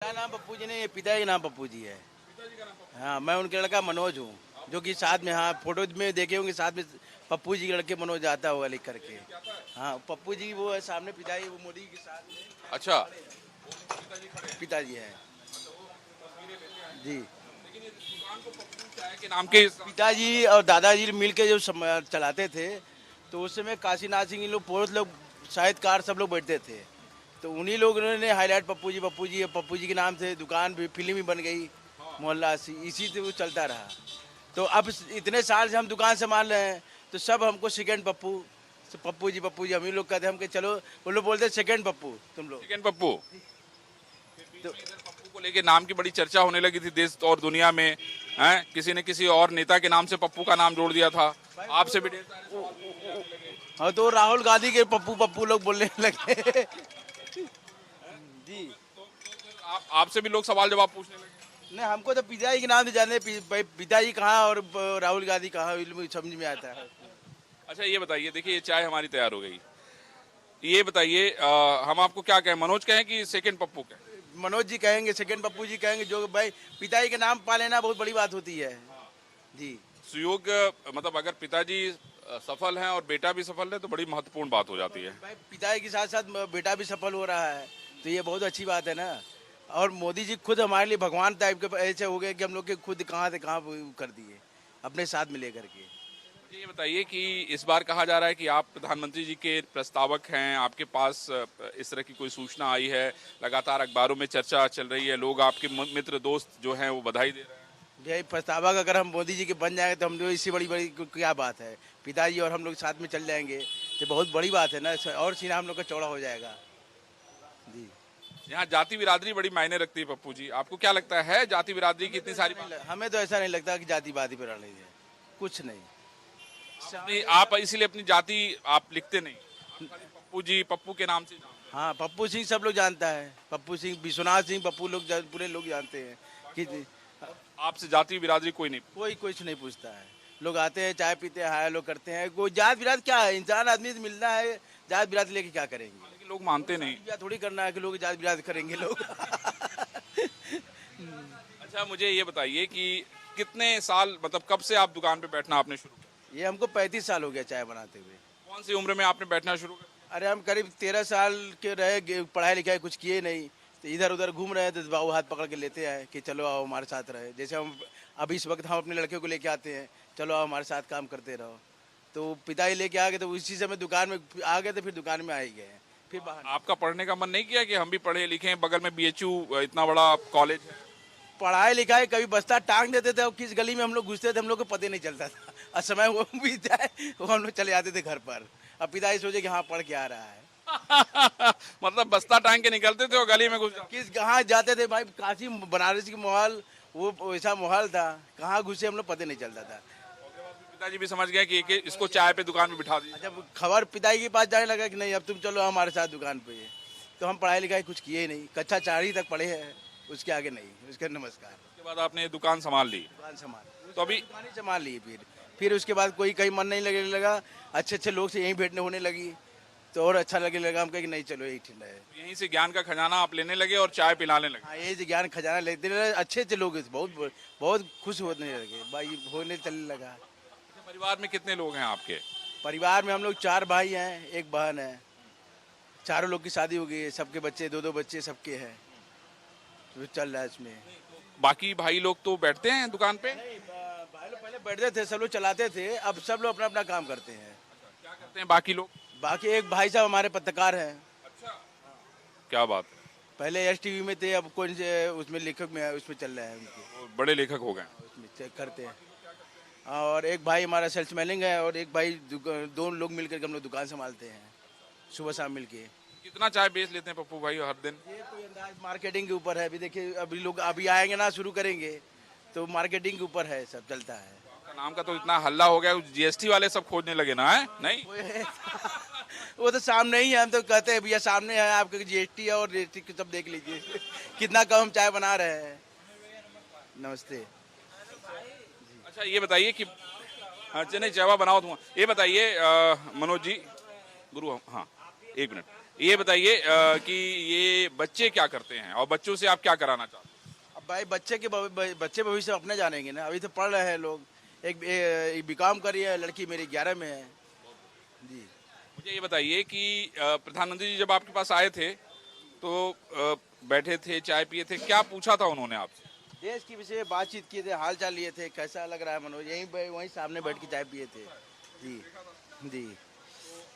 मेरा नाम पप्पू जी नहीं है, पिताजी का नाम पप्पू जी है। हाँ, मैं उनके लड़का मनोज हूँ, जो कि साथ में, हाँ, फोटो में देखे होंगे साथ में पप्पू जी के लड़के मनोज आता होगा लिख करके। हाँ, पप्पू जी वो है सामने, पिताजी वो मोदी के साथ में अच्छा। पिताजी है जी। चाय के नाम के पिताजी और दादाजी मिल के जो चलाते थे, तो उस समय काशीनाथ सिंह इन लोग बहुत लोग साहित्यकार सब लोग बैठते थे। तो उन्हीं लोगों ने हाईलाइट पप्पू जी के नाम से दुकान भी, फिल्म भी बन गई, मोहल्ला इसी से वो चलता रहा। तो अब इतने साल से हम दुकान संभाल रहे हैं, तो सब हमको सेकंड पप्पू, पप्पू जी हम ही लोग कहते हैं। हम के चलो, वो लोग बोलते सेकंड पप्पू तुम लोग। चिकन पप्पू। तो पप्पू को लेके नाम की बड़ी चर्चा होने लगी थी देश और दुनिया में। हैं, किसी ने किसी और नेता के नाम से पप्पू का नाम जोड़ दिया था। आपसे भी ढेर सारे हाँ, तो राहुल गांधी के पप्पू पप्पू लोग बोलने लगे जी। आपसे भी लोग सवाल जवाब पूछने लगे। नहीं, हमको तो पिताजी के नाम से जाने, पिताजी कहाँ और राहुल गांधी कहाँ, समझ में आता है। अच्छा ये बताइए, देखिए ये चाय हमारी तैयार हो गई। ये बताइए हम आपको क्या कहें, मनोज कहें कि सेकंड पप्पू कहें? मनोज जी कहेंगे, सेकंड पप्पू जी कहेंगे, जो भाई पिताजी के नाम पा लेना बहुत बड़ी बात होती है जी। सुयोग मतलब अगर पिताजी सफल हैं और बेटा भी सफल है तो बड़ी महत्वपूर्ण बात हो जाती है। भाई पिताजी के साथ साथ बेटा भी सफल हो रहा है, तो ये बहुत अच्छी बात है ना। और मोदी जी खुद हमारे लिए भगवान टाइप के ऐसे हो गए कि हम लोग के खुद कहाँ से कहाँ वो कर दिए अपने साथ में लेकर के। मुझे ये बताइए कि इस बार कहा जा रहा है कि आप प्रधानमंत्री जी के प्रस्तावक हैं, आपके पास इस तरह की कोई सूचना आई है, लगातार अखबारों में चर्चा चल रही है, लोग आपके मित्र दोस्त जो हैं वो बधाई दे रहे हैं। यही प्रस्तावक अगर हम मोदी जी के बन जाएंगे तो हम लोग, इससे बड़ी बड़ी क्या बात है। पिताजी और हम लोग साथ में चल जाएंगे तो बहुत बड़ी बात है ना, और सीना हम लोग का चौड़ा हो जाएगा जी। यहाँ जाति बिरादरी बड़ी मायने रखती है पप्पू जी, आपको क्या लगता है जाति बिरादरी की इतनी सारी हमें तो ऐसा नहीं लगता कि जातिवादी पर रही है, कुछ नहीं। आप इसीलिए अपनी जाति आप लिखते नहीं, आप खाली पप्पू जी पप्पू के नाम से जानते हाँ, पप्पू सिंह सब लोग जानता है, पप्पू सिंह, विश्वनाथ सिंह, पप्पू लोग पूरे लोग जानते हैं कि हैं। आपसे जाति बिरादरी कोई नहीं। कोई कुछ नहीं पूछता है। लोग आते हैं, चाय पीते हैं, हाय लोग करते हैं। कोई जात बिरात क्या है, इंसान आदमी से मिलना है, जात बिरात लेके क्या करेंगे। लेकिन लोग मानते नहीं। थोड़ी करना है कि लोग जात बिरात करेंगे लोग अच्छा मुझे ये बताइए कि कितने साल मतलब कब से आप दुकान पे बैठना आपने शुरू किया? ये हमको 35 साल हो गया चाय बनाते हुए। कौन सी उम्र में आपने बैठना शुरू किया? अरे हम करीब 13 साल के रहे, पढ़ाई लिखाई कुछ किए नहीं, तो इधर उधर घूम रहे हैं, तो बाबू हाथ पकड़ के लेते आए कि चलो आओ हमारे साथ रहे। जैसे हम अभी इस वक्त हम अपने लड़के को लेके आते हैं, चलो आओ हमारे साथ काम करते रहो। तो पिताजी लेके आ गए, तो उसी समय दुकान में आ गए, तो फिर दुकान में आ ही गए, फिर बाहर। आपका पढ़ने का मन नहीं किया कि हम भी पढ़े लिखे हैं, बगल में बीएचयू इतना बड़ा कॉलेज है? पढ़ाई लिखाई कभी बस्ता टांग देते थे और किस गली में हम लोग घुसते थे हम लोग को पता नहीं चलता था, और समय वो बीत जाए वो हम लोग चले जाते थे घर पर। अब पिताजी सोचे कि हाँ पढ़ के आ रहा है। मतलब बस्ता टांग के निकलते थे और गली में घुस जाते? किस कहाँ जाते थे भाई, काशी बनारस की माहौल वो वैसा माहौल था, कहाँ घुसे हम लोग पता नहीं चलता था। पिताजी भी समझ गए कि इसको चाय पे दुकान में बिठा दी। जब खबर पिताजी के पास जाने लगा कि नहीं अब तुम चलो हमारे साथ दुकान पे, तो हम पढ़ाई लिखाई कुछ किए ही नहीं, कक्षा 4 तक पढ़े हैं, उसके आगे नहीं। उसके नमस्कार। उसके बाद आपने ये दुकान संभाल ली? दुकान संभाल, तो अभी दुकान ही संभाल ली। फिर उसके बाद कोई कहीं मन नहीं लगने लगा, अच्छे अच्छे लोग से यहीं भेंटने होने लगी, तो और अच्छा लगने लगा। हम कहे कि नहीं चलो यही ठीक है। यहीं से ज्ञान का खजाना आप लेने लगे और चाय पिलाने लगे? हाँ, ये जो ज्ञान खजाना लेते रहे, अच्छे अच्छे लोग बहुत बहुत खुश होने लगे, भाई होने चलने लगा। परिवार में कितने लोग हैं आपके? परिवार में हम लोग 4 भाई हैं, एक बहन है। चारों लोग की शादी हो गई है, सबके बच्चे, 2-2 बच्चे सबके हैं, तो चल रहा है इसमें। बाकी भाई लोग तो बैठते हैं दुकान पे? नहीं, भाई लोग पहले बैठते थे, सब लोग चलाते थे, अब सब लोग अपना अपना काम करते हैं। क्या करते हैं बाकी लोग? बाकी एक भाई साहब हमारे पत्रकार हैं। अच्छा, क्या बात है। पहले एसटीवी में थे, अब कौन से उसमें लेखक में उसमें चल रहा है उनके, वो बड़े लेखक हो गए। उसमें चेक करते हैं। और एक भाई हमारा सेल्समैनिंग है, और एक भाई दोनों लोग मिलकर के हम लोग दुकान संभालते हैं, सुबह शाम मिलके। कितना चाय बेच लेते हैं पप्पू भाई हर दिन? ये कोई अंदाज मार्केटिंग के ऊपर है। अभी देखिए, अभी लोग अभी आएंगे ना, शुरू करेंगे, तो मार्केटिंग के ऊपर है, सब चलता है। आपका नाम का तो इतना हल्ला हो गया, जीएसटी वाले सब खोजने लगे ना, है नहीं? वो तो सामने ही है, हम तो कहते हैं भैया सामने है आपके जीएसटी है, और जीएसटी सब देख लीजिए कितना कम हम चाय बना रहे हैं। नमस्ते। अच्छा ये बताइए कि अच्छा नहीं चावा बनाओ तुम, ये बताइए मनोज जी, गुरु हाँ एक मिनट, ये बताइए कि ये बच्चे क्या करते हैं और बच्चों से आप क्या कराना चाहते हैं? अब भाई बच्चे भविष्य अपने जानेंगे ना, अभी तो पढ़ रहे हैं लोग। एक बीकॉम करी है लड़की, मेरी 11 में है जी। मुझे ये बताइए कि प्रधानमंत्री जी जब आपके पास आए थे तो बैठे थे, चाय पिए थे, क्या पूछा था उन्होंने आपसे? देश के विषय में बातचीत किए थे, हाल चाल लिए थे, कैसा लग रहा है मनोज, वहीं सामने बैठ के चाय पिए थे जी। जी,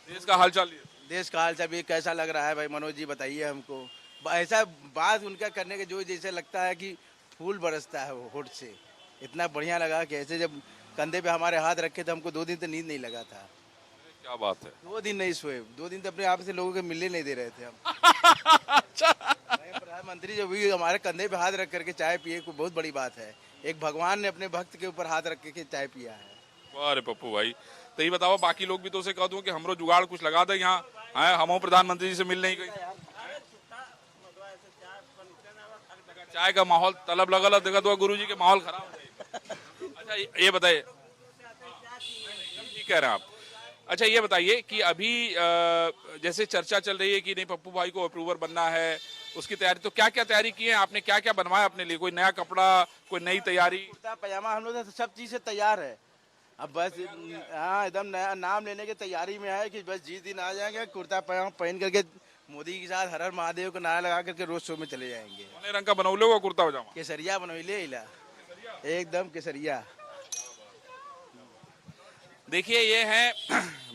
देश का हालचाल ये। देश का हाल चाल भी कैसा लग रहा है भाई मनोज जी, बताइए हमको। ऐसा बात उनका करने के जो जैसे लगता है कि फूल बरसता है वो होठ से। इतना बढ़िया लगा कि ऐसे जब कंधे पे हमारे हाथ रखे तो हमको 2 दिन तो नींद नहीं लगा था। क्या बात है। 2 दिन नहीं सोए, 2 दिन तो अपने आप से लोगों के मिलने नहीं दे रहे थे हम। अच्छा। वहीं प्रधानमंत्री जो भी हमारे कंधे पे हाथ रख करके चाय पिए, को बहुत बड़ी बात है। एक भगवान ने अपने भक्त के ऊपर हाथ रख के चाय पिया है। अरे पप्पू भाई, तो ये बताओ बाकी लोग भी तो उसे कह दूं कि हमरो जुगाड़ कुछ लगा दे यहाँ, हैं हम प्रधानमंत्री जी से मिल नहीं गई। चाय का माहौल तलब लगल देखा तो गुरु जी के माहौल खराब हो जाएगा। अच्छा ये बताइए, ठीक कह रहे हैं आप। अच्छा ये बताइए कि अभी जैसे चर्चा चल रही है कि नहीं पप्पू भाई को अप्रूवर बनना है, उसकी तैयारी, तो क्या क्या तैयारी की है आपने, क्या क्या बनवाया अपने लिए, कोई नया कपड़ा, कोई नई तैयारी? कुर्ता पजामा हम लोग तो सब चीज से तैयार है। अब बस हाँ एकदम नया नाम लेने की तैयारी में है कि बस जिस दिन आ जाएंगे कुर्ता पजामा पहन करके मोदी के साथ हर हर महादेव को नारा लगा करके रोड शो में चले जाएंगे। कौन रंग का बनौले हुआ कुर्ता पजामा? केसरिया बनोले इला, एकदम केसरिया। देखिए ये है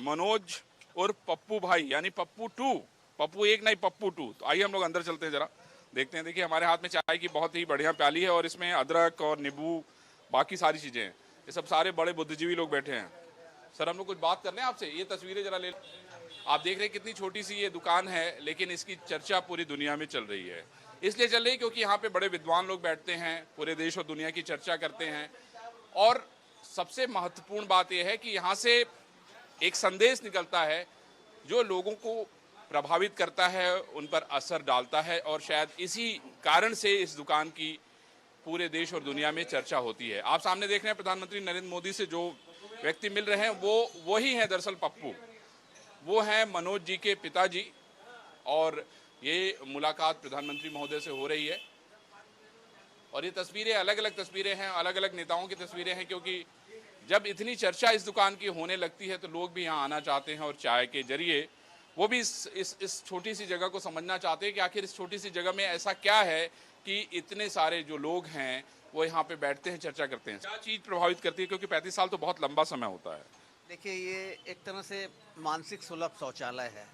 मनोज और पप्पू भाई, यानी पप्पू टू, पप्पू एक नहीं पप्पू टू। तो आइए हम लोग अंदर चलते हैं, जरा देखते हैं। देखिए हमारे हाथ में चाय की बहुत ही बढ़िया प्याली है और इसमें अदरक और नींबू बाकी सारी चीजें हैं। ये सब सारे बड़े बुद्धिजीवी लोग बैठे हैं। सर हम लोग कुछ बात कर लें आपसे, ये तस्वीरें जरा ले। आप देख रहे हैं कितनी छोटी सी ये दुकान है, लेकिन इसकी चर्चा पूरी दुनिया में चल रही है। इसलिए चल रही है क्योंकि यहाँ पे बड़े विद्वान लोग बैठते हैं, पूरे देश और दुनिया की चर्चा करते हैं। और सबसे महत्वपूर्ण बात यह है कि यहाँ से एक संदेश निकलता है जो लोगों को प्रभावित करता है, उन पर असर डालता है, और शायद इसी कारण से इस दुकान की पूरे देश और दुनिया में चर्चा होती है। आप सामने देख रहे हैं प्रधानमंत्री नरेंद्र मोदी से जो व्यक्ति मिल रहे हैं वो वही है दरअसल पप्पू, वो हैं मनोज जी के पिताजी। और ये मुलाकात प्रधानमंत्री महोदय से हो रही है और ये तस्वीरें अलग अलग तस्वीरें हैं, अलग अलग नेताओं की तस्वीरें हैं, क्योंकि जब इतनी चर्चा इस दुकान की होने लगती है तो लोग भी यहाँ आना चाहते हैं और चाय के जरिए वो भी इस छोटी सी जगह को समझना चाहते हैं कि आखिर इस छोटी सी जगह में ऐसा क्या है कि इतने सारे जो लोग हैं वो यहाँ पे बैठते हैं, चर्चा करते हैं। क्या चीज़ प्रभावित करती है, क्योंकि 35 साल तो बहुत लंबा समय होता है। देखिए ये एक तरह से मानसिक सुलभ शौचालय है।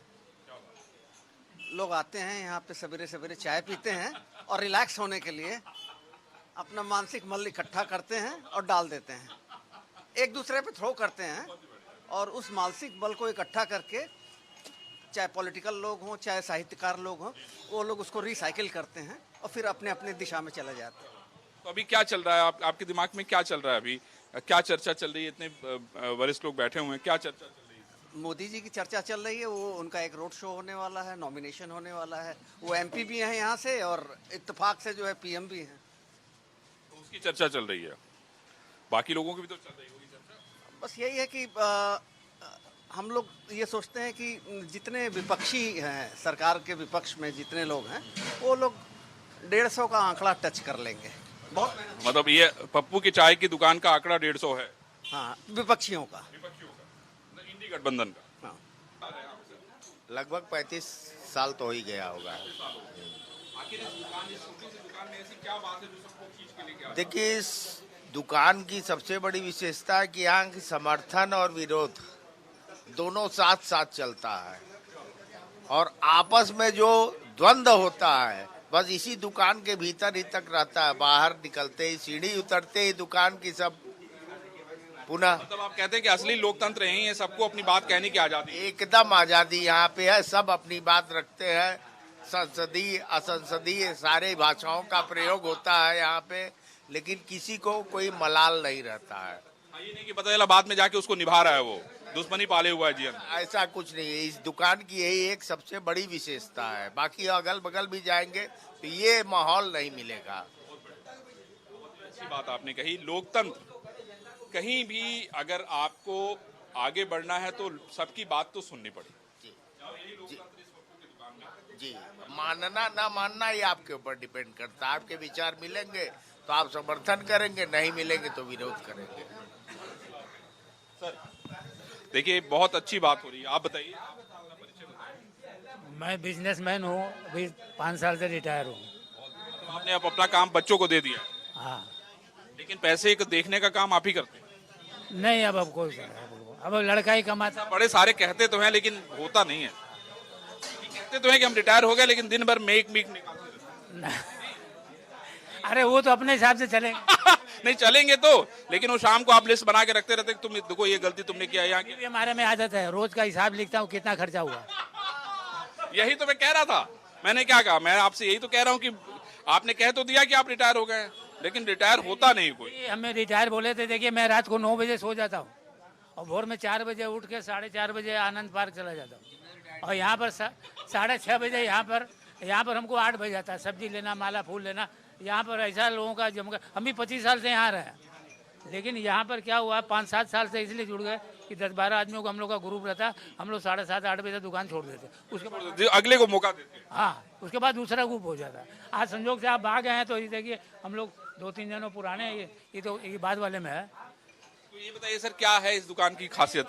लोग आते हैं यहाँ पे सवेरे सवेरे चाय पीते हैं और रिलैक्स होने के लिए अपना मानसिक मल इकट्ठा करते हैं और डाल देते हैं, एक दूसरे पे थ्रो करते हैं और उस मानसिक बल को इकट्ठा करके चाहे पॉलिटिकल लोग हों चाहे साहित्यकार लोग हों, वो लोग उसको रिसाइकिल करते हैं और फिर अपने अपने दिशा में चले जाते हैं। तो अभी क्या चल रहा है, आपके दिमाग में क्या चल रहा है अभी, क्या चर्चा चल रही है? इतने वरिष्ठ लोग बैठे हुए हैं, क्या चर्चा चल रही है? मोदी जी की चर्चा चल रही है, वो उनका एक रोड शो होने वाला है, नॉमिनेशन होने वाला है, वो एमपी भी हैं यहाँ से और इत्तेफाक से जो है पीएम भी हैं। तो उसकी चर्चा चल रही है, बाकी लोगों की भी तो चल रही होगी चर्चा। बस यही है कि हम लोग ये सोचते हैं कि जितने विपक्षी हैं, सरकार के विपक्ष में जितने लोग हैं वो लोग 150 का आंकड़ा टच कर लेंगे। बहुत मतलब ये पप्पू की चाय की दुकान का आंकड़ा 150 है हाँ, विपक्षियों का, विपक्षियों का, मतलब इंडी गठबंधन का। हाँ। लगभग 35 साल तो हो ही गया होगा। आखिर इस दुकान, इस छोटी सी दुकान में ऐसी क्या बात है जो सबको खींच के लेके आता है? देखिए इस दुकान की सबसे बड़ी विशेषता है कि यहाँ की समर्थन और विरोध दोनों साथ साथ चलता है और आपस में जो द्वंद्व होता है बस इसी दुकान के भीतर ही तक रहता है। बाहर निकलते ही, सीढ़ी उतरते ही दुकान की सब पुनः मतलब आप कहते हैं कि असली लोकतंत्र यही है, सबको अपनी बात कहने की आजादी है। एकदम आजादी यहाँ पे है, सब अपनी बात रखते हैं। संसदीय असंसदीय सारे भाषाओं का प्रयोग होता है यहाँ पे, लेकिन किसी को कोई मलाल नहीं रहता है। ये नहीं कि पता चला बाद में जाके उसको निभा रहा है, वो दुश्मनी पाले हुआ है जीवन। ऐसा कुछ नहीं है। इस दुकान की यही एक सबसे बड़ी विशेषता है। बाकी अगल बगल भी जाएंगे तो ये माहौल नहीं मिलेगा। अच्छी बात आपने कही। लोकतंत्र, कहीं भी अगर आपको आगे बढ़ना है तो सबकी बात तो सुननी पड़ेगी। जी, यही लोकतंत्र इस वक्त की दुकान जी, मानना ना मानना ही आपके ऊपर डिपेंड करता है। आपके विचार मिलेंगे तो आप समर्थन करेंगे, नहीं मिलेंगे तो विरोध करेंगे। देखिए बहुत अच्छी बात हो रही है, आप बताइए। मैं बिजनेसमैन हूँ, अभी 5 साल से रिटायर हूँ। तो आपने अब अपना काम बच्चों को दे दिया, हाँ, लेकिन पैसे को देखने का काम आप ही करते हैं। नहीं अब कोई कर रहा है, अब लड़का ही कमाता। बड़े सारे कहते तो हैं लेकिन होता नहीं है। कहते तो हैं कि हम रिटायर हो गए, लेकिन दिन भर मेक निकालते रहते अरे वो तो अपने हिसाब से चलेंगे। हैं। नहीं चलेंगे तो, लेकिन वो शाम को आप लिस्ट बना के रखते रहते कि तुम देखो ये गलती तुमने किया यहाँ की। ये हमारे में आदत है, रोज का हिसाब लिखता हूँ कितना खर्चा हुआ। यही तो मैं कह रहा था। मैंने क्या कहा, मैं आपसे यही तो कह रहा हूँ कि आपने कह तो दिया कि आप रिटायर हो गए हैं, लेकिन रिटायर होता नहीं कोई। ये हमें रिटायर बोले थे, देखिए मैं रात को 9 बजे सो जाता हूँ और भोर में 4 बजे उठ के 4:30 बजे आनंद पार्क चला जाता हूँ, और यहाँ पर 6:30 बजे यहाँ पर हमको 8 बज जाता है सब्जी लेना, माला फूल लेना। यहाँ पर ऐसा लोगों का जमकर, हम भी 25 साल से यहाँ रहे, लेकिन यहाँ पर क्या हुआ 5-7 साल से इसलिए जुड़ गए कि 10-12 आदमियों का हम लोग का ग्रुप रहता, हम लोग 7:30-8 बजे दुकान छोड़ देते, उसके बाद अगले को मौका देते हैं। हाँ उसके बाद दूसरा ग्रुप हो जाता है। आज संजोग से आप आ गए हैं तो ये देखिए हम लोग 2-3 जनों पुराने, ये तो ये बाद वाले में है। तो ये बताइए सर, क्या है इस दुकान की खासियत?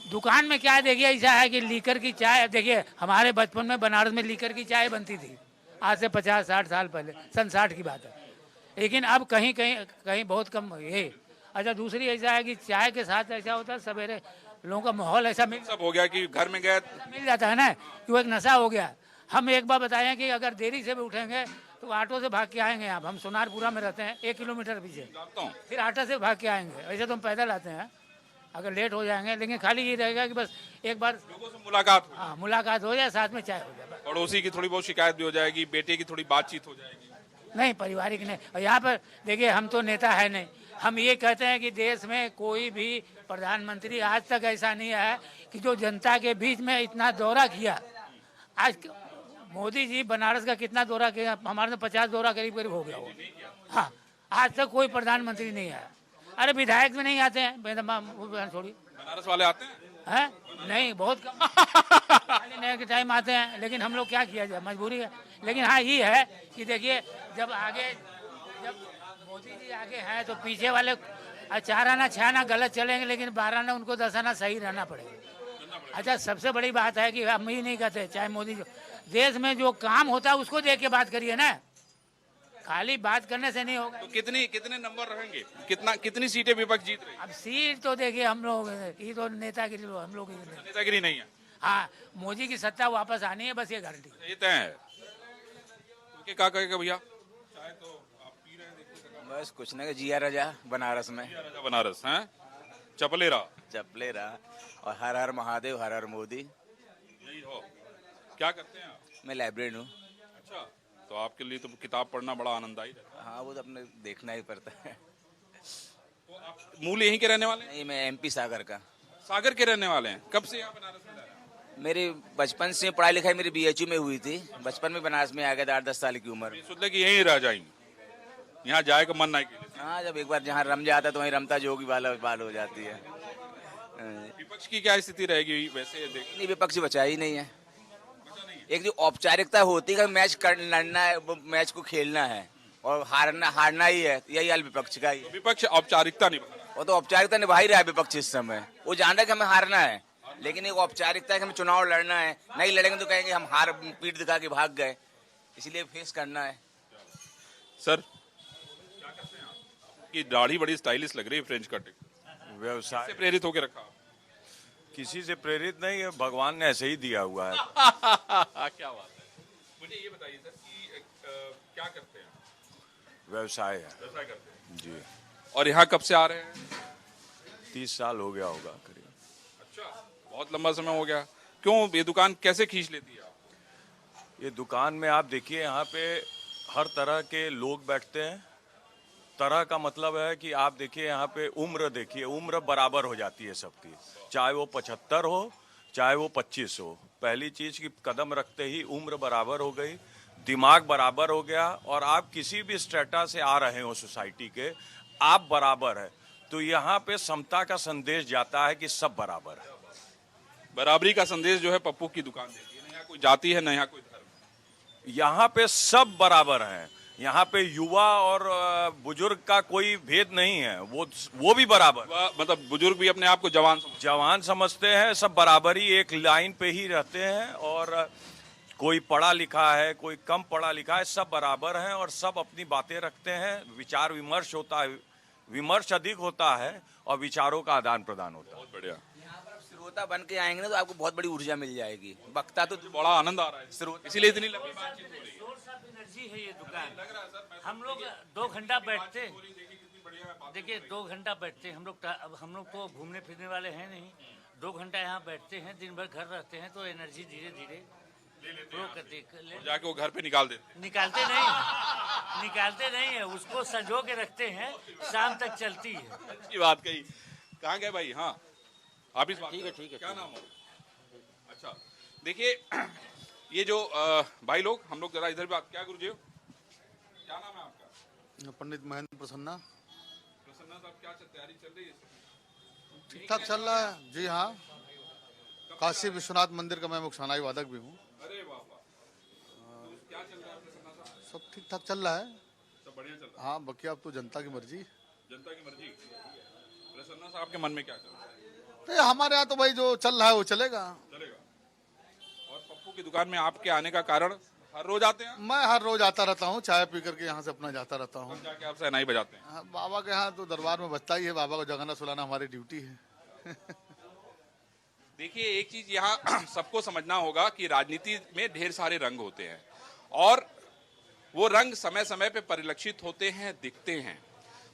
दुकान में क्या है, देखिए ऐसा है कि लीकर की चाय, देखिए हमारे बचपन में बनारस में लीकर की चाय बनती थी, आज से 50-60 साल पहले, सन 60 की बात है, लेकिन अब कहीं कहीं कहीं बहुत कम ये। अच्छा दूसरी ऐसा है कि चाय के साथ ऐसा होता है सवेरे लोगों का माहौल ऐसा सब हो गया कि घर में गए मिल जाता है ना कि वो एक नशा हो गया। हम एक बार बताए कि अगर देरी से भी उठेंगे तो ऑटो से भाग के आएंगे। आप हम सोनारपुरा में रहते हैं, 1 किलोमीटर पीछे, जानता हूँ। फिर ऑटो से भाग के आएंगे। ऐसे तो हम पैदल आते हैं अगर लेट हो जाएंगे, लेकिन खाली ये रहेगा कि बस एक बार लोगों से मुलाकात, हाँ मुलाकात हो जाए, साथ में चाय हो जाए। पड़ोसी की थोड़ी बहुत शिकायत भी हो जाएगी, बेटे की थोड़ी बातचीत हो जाएगी। नहीं पारिवारिक नहीं। और यहाँ पर देखिए हम तो नेता है नहीं, हम ये कहते हैं कि देश में कोई भी प्रधानमंत्री आज तक ऐसा नहीं है कि जो जनता के बीच में इतना दौरा किया। आज मोदी जी बनारस का कितना दौरा किया, हमारे तो 50 दौरा करीब करीब हो गया हो। हाँ आज तक कोई प्रधानमंत्री नहीं आया। अरे विधायक भी नहीं आते हैं, छोड़ी बनारस वाले आते हैं? नहीं बहुत कम खाली नए के टाइम आते हैं, लेकिन हम लोग क्या किया जाए, मजबूरी है। लेकिन हाँ ये है कि देखिए जब मोदी जी आगे हैं तो पीछे वाले 4 आना 6 आना गलत चलेंगे, लेकिन 12 आना उनको 10 आना सही रहना पड़ेगा। अच्छा सबसे बड़ी बात है कि हम ही नहीं कहते, चाहे मोदी जो देश में जो काम होता है उसको देख के बात करिए ना, खाली बात करने से नहीं होगा। तो कितने नंबर रहेंगे, कितनी सीटें विपक्ष जीत रही? अब सीट तो देखिए हम लोग, ये तो नेतागिरी हम लोग नेतागिरी नहीं है। हाँ मोदी की सत्ता वापस आनी है, बस ये गारंटी। ये तय है। तो क्या कहेगा भैया? चाय तो आप पी रहे हैं, देखिए। बस कुछ ना, जिया राजा बनारस में, राजा बनारस हैं, चपलेरा चपलेरा, और हर हर महादेव, हर हर मोदी। यही हो। क्या करते हैं आप? मैं लाइब्रेरियन हूँ। अच्छा, तो आपके लिए तो किताब पढ़ना बड़ा आनंददायी है। हाँ वो तो अपने देखना ही पड़ता है। तो आप मूल यहीं के रहने वाले हैं? नहीं मैं एमपी सागर का। सागर के रहने वाले हैं। कब से यहाँ बनारस में रह रहे हैं? मेरी बचपन से पढ़ाई लिखाई मेरी बीएचयू में हुई थी, बचपन में बनारस में आ गया था 8-10 साल की उम्र में। सोच ले कि यहीं रह जाएंगे, यहाँ जाए का मन नहीं किया। हाँ जब एक बार जहाँ रम जाता तो वहीं रमता जोगी वाला बाल हो जाती है। विपक्ष की क्या स्थिति रहेगी वैसे नहीं विपक्ष बचा ही नहीं है। एक जो औपचारिकता होती है, मैच लड़ना है, वो मैच को खेलना है और हारना ही है, यही हाल विपक्ष का ही है। विपक्ष औपचारिकता नहीं बना। वो तो औपचारिकता निभा ही रहा है विपक्ष इस समय। वो जान रहा है कि हमें हारना है, लेकिन एक औपचारिकता है कि हमें चुनाव लड़ना है, नहीं लड़ेंगे तो कहेंगे हम हार पीठ दिखा के भाग गए, इसलिए फेस करना है। सर क्या करते हैं आप? कि दाढ़ी बड़ी स्टाइलिश लग रही है, फ्रेंच कटिंग। व्यवसाय से प्रेरित होकर रखा आप? किसी से प्रेरित नहीं है, भगवान ने ऐसे ही दिया हुआ है। क्या बात है। मुझे ये बताइए सर कि क्या करते हैं आप? व्यवसाय है व्यवसाय करते हैं जी। और यहाँ कब से आ रहे हैं? 30 साल हो गया होगा करीब। अच्छा, बहुत लंबा समय हो गया। क्यों ये दुकान कैसे खींच लेती है आप? ये दुकान में आप देखिए, यहाँ पे हर तरह के लोग बैठते हैं। तरह का मतलब है कि आप देखिए यहाँ पे उम्र देखिए, उम्र बराबर हो जाती है सबकी, चाहे वो 75 हो चाहे वो 25 हो। पहली चीज की कदम रखते ही उम्र बराबर हो गई, दिमाग बराबर हो गया, और आप किसी भी स्टेटा से आ रहे हो सोसाइटी के, आप बराबर है। तो यहाँ पे समता का संदेश जाता है कि सब बराबर है। बराबरी का संदेश जो है पप्पू की दुकान देती है। न यहाँ कोई जाति है, न यहाँ कोई धर्म। यहाँ पे सब बराबर हैं। यहाँ पे युवा और बुजुर्ग का कोई भेद नहीं है, वो भी बराबर। मतलब बुजुर्ग भी अपने आप को जवान समझते हैं, सब बराबरी एक लाइन पे ही रहते हैं। और कोई पढ़ा लिखा है, कोई कम पढ़ा लिखा है, सब बराबर हैं और सब अपनी बातें रखते हैं। विचार विमर्श होता है, विमर्श अधिक होता है और विचारों का आदान प्रदान होता है। बहुत बढ़िया। यहाँ पर आप श्रोता बन के आएंगे ना तो आपको बहुत बड़ी ऊर्जा मिल जाएगी। वक्ता तो बड़ा आनंद आ रहा है श्रोता इसीलिए इतनी लंबी बातचीत हो रही है। सोर्स ऑफ एनर्जी है ये दुकान। हम लोग 2 घंटा बैठते, देखिए 2 घंटा बैठते हम लोग। अब हम लोग तो घूमने फिरने वाले हैं नहीं, 2 घंटा यहाँ बैठते हैं, दिन भर घर रहते हैं तो एनर्जी धीरे धीरे ग्रो करते। जाके वो घर पे निकाल देते। निकालते नहीं है, उसको संजो के रखते हैं, शाम तक चलती है। अच्छी बात कही। कहाँ गए भाई? हाँ आप इस बात ठीक है। क्या नाम हो? अच्छा देखिए ये जो भाई लोग, हम लोग जरा इधर बात। क्या गुरुजी क्या नाम है आपका? पंडित महेंद्र प्रसन्ना। प्रसन्ना साहब क्या तैयारी चल रही है? ठीक ठाक चल रहा है जी। हाँ, काशी विश्वनाथ मंदिर का मैं मुख्शानाई वादक भी हूँ। अरे वाह वाह। तो क्या चल रहा है प्रसन्ना साहब? सब ठीक ठाक चल रहा है। सब बढ़िया चल रहा है। हाँ, बाकी अब तो जनता की मर्जी। जनता की मर्जी। प्रसन्ना साहब के मन में क्या चल रहा है? तो हमारे यहाँ तो भाई जो चल रहा है वो चलेगा। और पप्पू की दुकान में आपके आने का कारण? हर रोज आते हैं? मैं हर रोज आता रहता हूँ, चाय पी करके यहाँ से अपना जाता रहता हूँ। जाके आप शहनाई बजाते हैं? हाँ, बाबा के यहाँ तो दरबार में बजता ही है। बाबा को जगाना सुलाना हमारी ड्यूटी है। देखिए एक चीज यहाँ सबको समझना होगा कि राजनीति में ढेर सारे रंग होते हैं और वो रंग समय समय पे परिलक्षित होते हैं, दिखते हैं।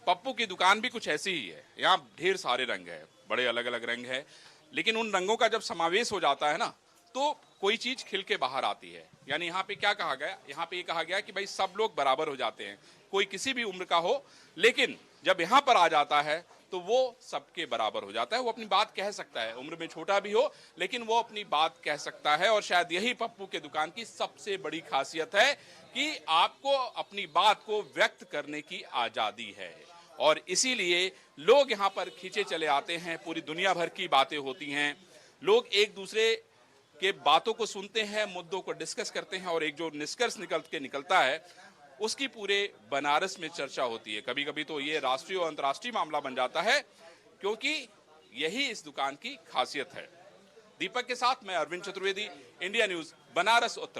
पप्पू की दुकान भी कुछ ऐसी ही है। यहाँ ढेर सारे रंग है, बड़े अलग अलग रंग है, लेकिन उन रंगों का जब समावेश हो जाता है ना तो कोई चीज खिल के बाहर आती है। यानी यहाँ पे क्या कहा गया? यहाँ पे ये कहा गया कि भाई सब लोग बराबर हो जाते हैं, कोई किसी भी उम्र का हो, लेकिन जब यहाँ पर आ जाता है तो वो सबके बराबर हो जाता है। वो अपनी बात कह सकता है, उम्र में छोटा भी हो लेकिन वो अपनी बात कह सकता है। और शायद यही पप्पू के दुकान की सबसे बड़ी खासियत है कि आपको अपनी बात को व्यक्त करने की आजादी है और इसीलिए लोग यहाँ पर खींचे चले आते हैं। पूरी दुनिया भर की बातें होती हैं, लोग एक दूसरे के बातों को सुनते हैं, मुद्दों को डिस्कस करते हैं और एक जो निष्कर्ष निकलता है उसकी पूरे बनारस में चर्चा होती है। कभी कभी तो ये राष्ट्रीय और अंतर्राष्ट्रीय मामला बन जाता है, क्योंकि यही इस दुकान की खासियत है। दीपक के साथ मैं अरविंद चतुर्वेदी, इंडिया न्यूज, बनारस उत्तर।